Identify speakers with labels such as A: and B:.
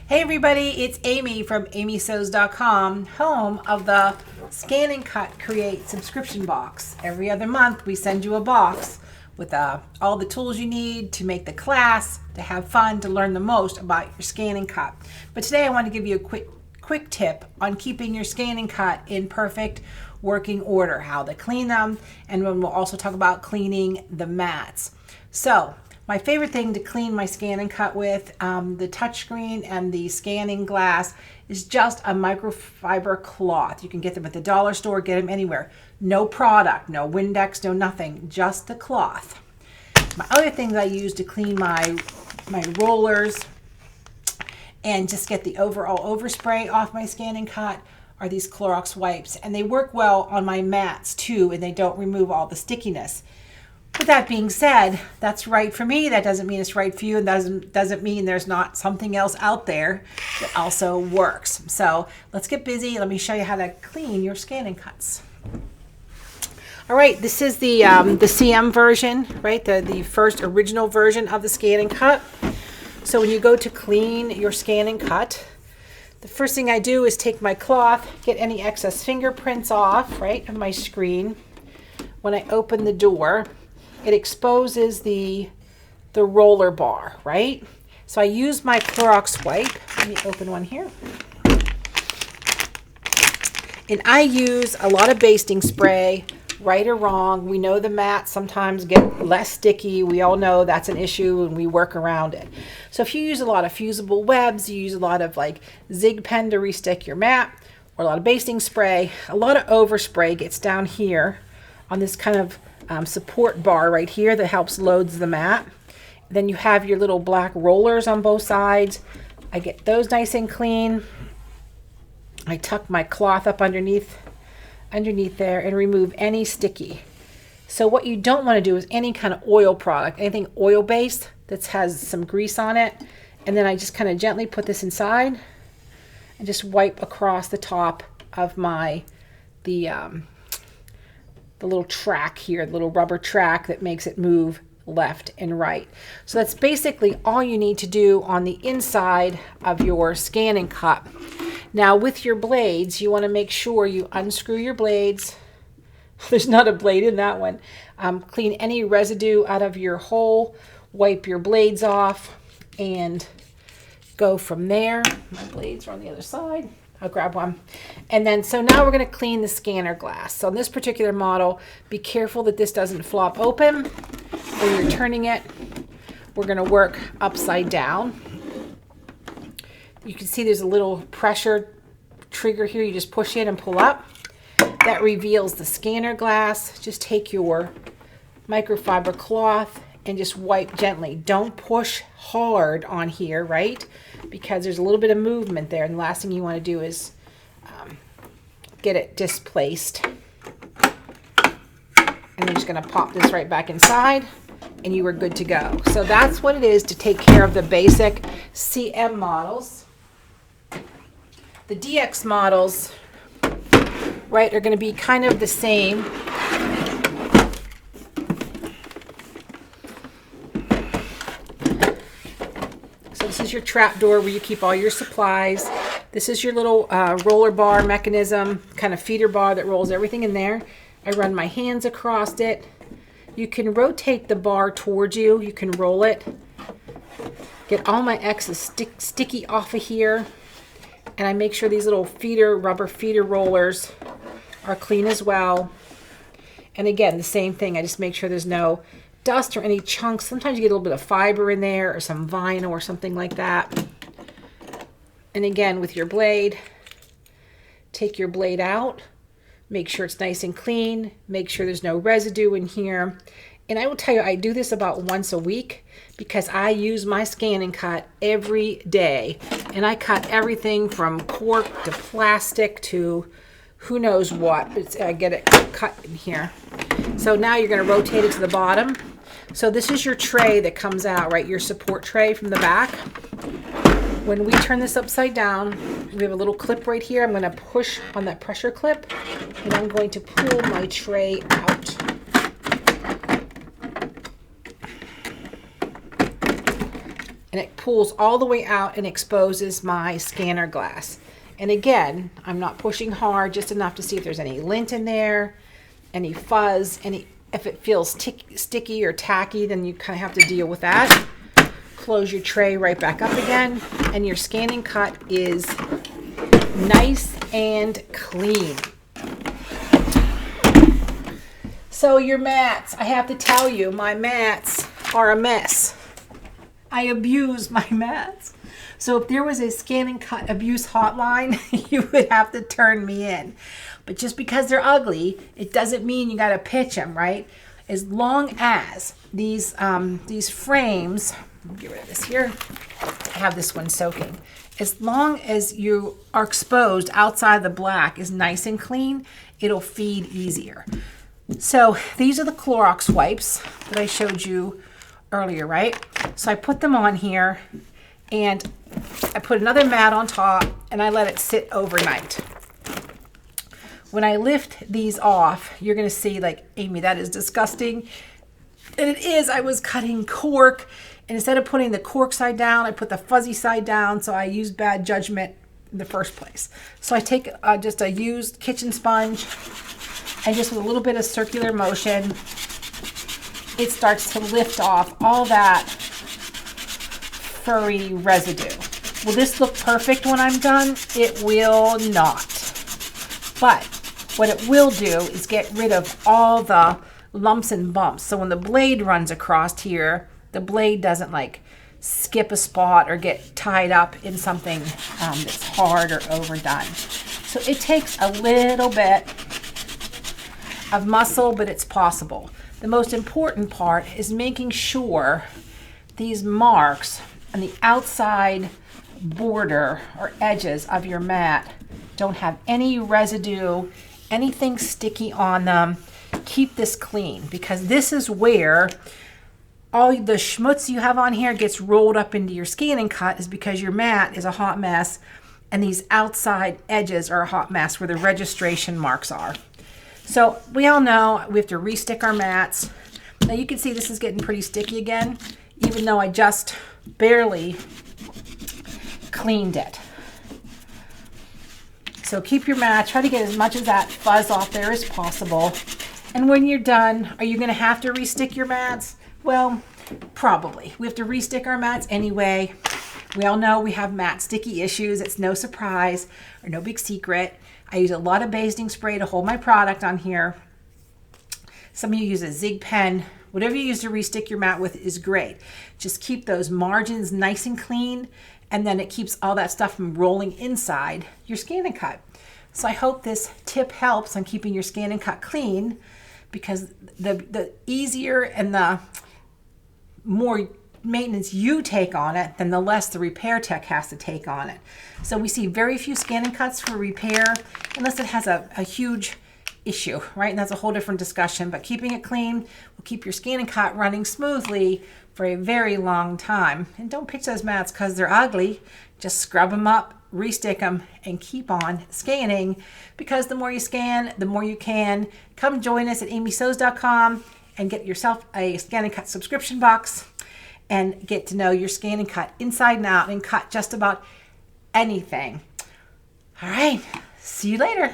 A: Hey everybody, it's Amy from amysews.com, home of the Scan and Cut Create subscription box. Every other month we send you a box with all the tools you need to make the class, to have fun, to learn the most about your scan and cut. But today I want to give you a quick tip on keeping your scan and cut in perfect working order, how to clean them, and we'll also talk about cleaning the mats. So my favorite thing to clean my scan and cut with, the touchscreen and the scanning glass, is just a microfiber cloth. You can get them at the dollar store, get them anywhere. No product, no Windex, no nothing, just the cloth. My other thing that I use to clean my rollers and just get the overall overspray off my scan and cut are these Clorox wipes. And they work well on my mats too, and they don't remove all the stickiness. With that being said, that's right for me. That doesn't mean it's right for you, and doesn't mean there's not something else out there that also works. So let's get busy. Let me show you how to clean your scan and cuts. All right, this is the CM version, right? The first original version of the scan and cut. So when you go to clean your scan and cut, the first thing I do is take my cloth, get any excess fingerprints off, right, of my screen. When I open the door, it exposes the roller bar, right? So I use my Clorox wipe. Let me open one here. And I use a lot of basting spray, right or wrong. We know the mats sometimes get less sticky. We all know that's an issue and we work around it. So if you use a lot of fusible webs, you use a lot of like Zig pen to restick your mat, or a lot of basting spray, a lot of overspray gets down here on this kind of support bar right here that helps loads the mat. Then you have your little black rollers on both sides. I get those nice and clean. I tuck my cloth up underneath there and remove any sticky. So what you don't want to do is any kind of oil product, anything oil based that has some grease on it. And then I just kind of gently put this inside and just wipe across the top of the little track here, the little rubber track that makes it move left and right. So that's basically all you need to do on the inside of your scan and cut. Now with your blades, you want to make sure you unscrew your blades. There's not a blade in that one. Clean any residue out of your hole, wipe your blades off, and go from there. My blades are on the other side. I'll grab one. And then, so now we're going to clean the scanner glass. So on this particular model, be careful that this doesn't flop open when you're turning it. We're going to work upside down. You can see there's a little pressure trigger here. You just push it and pull up. That reveals the scanner glass. Just take your microfiber cloth and just wipe gently. Don't push hard on here, right? Because there's a little bit of movement there, and the last thing you want to do is get it displaced. And you're just going to pop this right back inside, and you are good to go. So that's what it is to take care of the basic CM models. The DX models, right, are going to be kind of the same. This is your trap door where you keep all your supplies. This is your little roller bar mechanism, kind of feeder bar that rolls everything in there. I run my hands across it. You can rotate the bar towards you. You can roll it. Get all my excess sticky off of here. And I make sure these little rubber feeder rollers are clean as well. And again, the same thing. I just make sure there's no dust or any chunks. Sometimes you get a little bit of fiber in there or some vinyl or something like that. And again, with your blade, take your blade out, make sure it's nice and clean, make sure there's no residue in here. And I will tell you, I do this about once a week because I use my scan and cut every day. And I cut everything from cork to plastic to who knows what. I get it cut in here. So now you're going to rotate it to the bottom. So this is your tray that comes out, right? Your support tray from the back. When we turn this upside down, we have a little clip right here. I'm going to push on that pressure clip, and I'm going to pull my tray out. and it pulls all the way out and exposes my scanner glass. And again, I'm not pushing hard, just enough to see if there's any lint in there, any fuzz, if it feels sticky or tacky, then you kind of have to deal with that. Close your tray right back up again, and your scanning cut is nice and clean. So your mats, I have to tell you, my mats are a mess. I abuse my mats. So if there was a scanning cut abuse hotline, you would have to turn me in. But just because they're ugly, it doesn't mean you got to pitch them, right? As long as these frames, get rid of this here. I have this one soaking. As long as you are exposed outside the black is nice and clean, it'll feed easier. So these are the Clorox wipes that I showed you earlier, right? So I put them on here, and I put another mat on top, and I let it sit overnight. When I lift these off, you're going to see, like, Amy, that is disgusting. And it is. I was cutting cork, and instead of putting the cork side down, I put the fuzzy side down, so I used bad judgment in the first place. So I take just a used kitchen sponge, and just with a little bit of circular motion, it starts to lift off all that furry residue. Will this look perfect when I'm done? It will not. But what it will do is get rid of all the lumps and bumps. So when the blade runs across here, the blade doesn't like skip a spot or get tied up in something that's hard or overdone. So it takes a little bit of muscle, but it's possible. The most important part is making sure these marks on the outside border or edges of your mat don't have any residue, anything sticky on them. Keep this clean, because this is where all the schmutz you have on here gets rolled up into your scanning cut, is because your mat is a hot mess and these outside edges are a hot mess where the registration marks are. So we all know we have to restick our mats. Now you can see this is getting pretty sticky again, even though I just barely cleaned it. So keep your mat, try to get as much of that fuzz off there as possible. And when you're done, are you going to have to restick your mats? Well, probably. We have to restick our mats anyway. We all know we have mat sticky issues. It's no surprise or no big secret. I use a lot of basting spray to hold my product on here. Some of you use a Zig pen. Whatever you use to restick your mat with is great. Just keep those margins nice and clean, and then it keeps all that stuff from rolling inside your scanning cut. So I hope this tip helps on keeping your scanning cut clean, because the easier and the more maintenance you take on it, then the less the repair tech has to take on it. So we see very few scanning cuts for repair unless it has a huge issue, right? And that's a whole different discussion, but keeping it clean will keep your scanning cut running smoothly for a very long time. And don't pitch those mats because they're ugly. Just scrub them up, restick them, and keep on scanning, because the more you scan, the more you can. Come join us at amysews.com and get yourself a scanning cut subscription box and get to know your scanning cut inside and out and cut just about anything. All right, see you later.